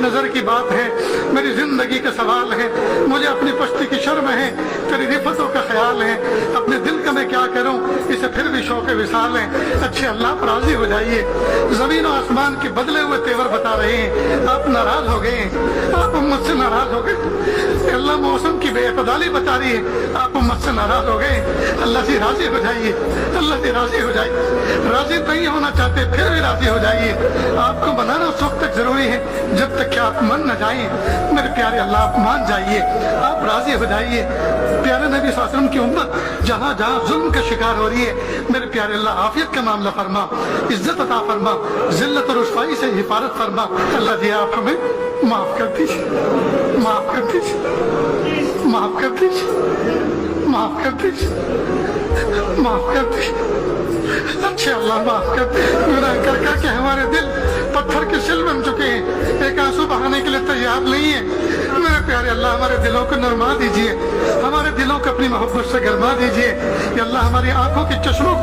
नज़र की बात है, मेरी जिंदगी का सवाल है, मुझे अपनी पश्ती की शर्म है, तेरी रिफतों का ख्याल है, अपने दिल का मैं क्या करूं, इसे फिर भी शौक विसाल है। अच्छे अल्लाह पर राजी हो जाइए। जमीन और आसमान के बदले हुए तेवर बता रहे हैं, आप नाराज हो गए, आप उम्मत से नाराज हो गए। अल्लाह मौसम की बेअतदाली बता रही है, आप उम्मत से नाराज हो गए। अल्लाह से राजी हो जाइए, अल्लाह से राजी हो जाइए। राजी नहीं होना चाहते फिर भी राजी हो जाइए। आपको बनाना उस वक्त तक जरूरी है जब तक कि आप मान न जाइए। मेरे प्यारे अल्लाह, आप मान जाइए, आप राजी हो जाइए। प्यारे नबी सल्लल्लाहु अलैहि वसल्लम की उम्मत जहाँ जहाँ जुल्म का शिकार हो रही है, मेरे प्यारे अल्लाह आफियत का मामला फरमा, इज्जत अता फरमा, जिल्लत और रुसवाई से हिफाजत फरमा। अल्लाह जी आप हमें माफ कर दीजिए, माफ कर दीजिए, माफ कर दीजिए, माफ कर दीजिए, माफ कर दीजिए। अच्छे अल्लाह माफ कर। गुनाह कर करके हमारे दिल पत्थर के सिल बन चुके हैं, एक आंसू बहाने के लिए तैयार नहीं है। मेरे प्यारे अल्लाह हमारे दिलों को नरमा दीजिए, हमारे दिलों को अपनी मोहब्बत से गरमा दीजिए। या अल्लाह हमारी आंखों के चश्मों को